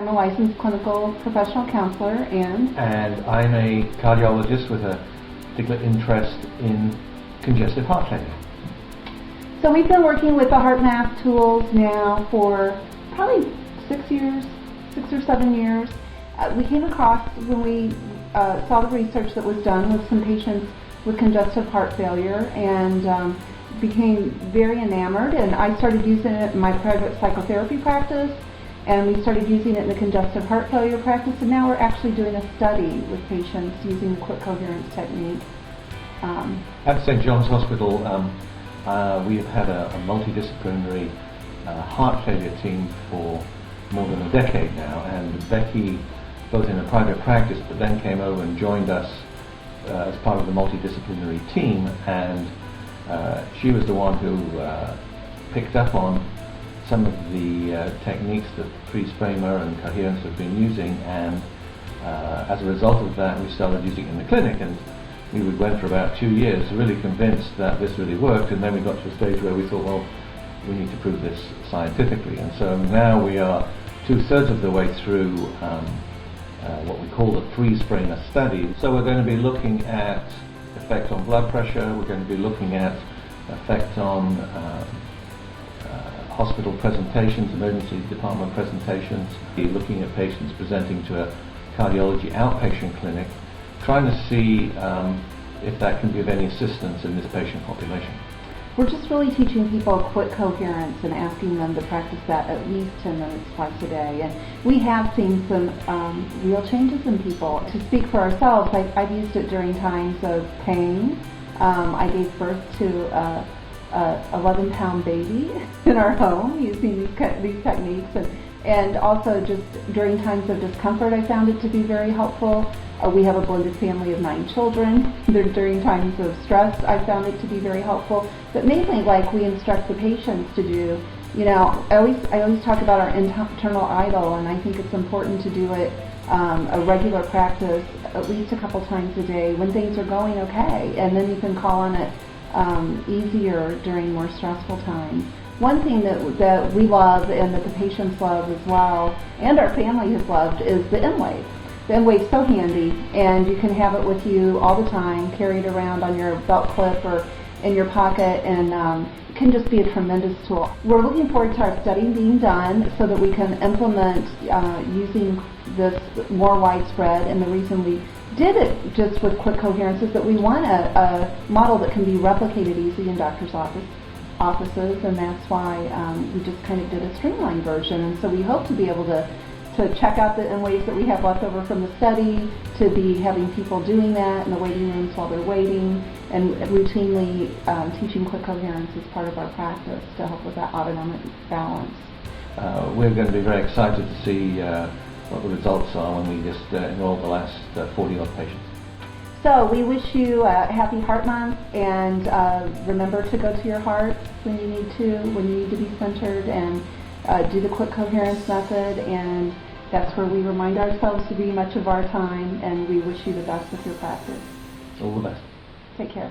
I'm a licensed clinical professional counselor, and I'm a cardiologist with a particular interest in congestive heart failure. So we've been working with the HeartMath tools now for probably 6 or 7 years. We came across, when we saw the research that was done with some patients with congestive heart failure, and became very enamored, and I started using it in my private psychotherapy practice, and we started using it in the congestive heart failure practice, and now we're actually doing a study with patients using the quick coherence technique. At St. John's Hospital, we have had a multidisciplinary heart failure team for more than a decade now, and Becky, both in a private practice, but then came over and joined us as part of the multidisciplinary team, and she was the one who picked up on some of the techniques that Fries Framer and Coherence have been using, and as a result of that we started using it in the clinic, and we went for about 2 years really convinced that this really worked, and then we got to a stage where we thought, well, we need to prove this scientifically, and so now we are 2/3 of the way through what we call the Fries Framer study. So we're going to be looking at effect on blood pressure, we're going to be looking at effect on hospital presentations, emergency department presentations, looking at patients presenting to a cardiology outpatient clinic, trying to see if that can be of any assistance in this patient population. We're just really teaching people quick coherence and asking them to practice that at least 10 minutes twice a day. And we have seen some real changes in people. To speak for ourselves, I've used it during times of pain. I gave birth to a 11-pound baby in our home using these techniques. And also just during times of discomfort, I found it to be very helpful. We have a blended family of 9 children. During times of stress, I found it to be very helpful. But mainly, like we instruct the patients to do, you know, I always talk about our internal idol, and I think it's important to do it a regular practice, at least a couple times a day when things are going okay, and then you can call on it easier during more stressful times. One thing that we love and that the patients love as well, and our family has loved, is the M-Wave. The M-Wave's so handy, and you can have it with you all the time, carry it around on your belt clip or in your pocket, and it can just be a tremendous tool. We're looking forward to our study being done so that we can implement using this more widespread, and the reason we did it just with quick coherence is that we want a model that can be replicated easily in doctors' offices, and that's why we just kind of did a streamlined version, and so we hope to be able to check out the M-Waves that we have left over from the study, to be having people doing that in the waiting rooms while they're waiting, and routinely teaching quick coherence as part of our practice to help with that autonomic balance. We're going to be very excited to see what the results are when we just enroll the last 40-odd patients. So we wish you a happy Heart Month, and remember to go to your heart when you need to be centered, and do the quick coherence method, and that's where we remind ourselves to be much of our time, and we wish you the best with your practice. All the best. Take care.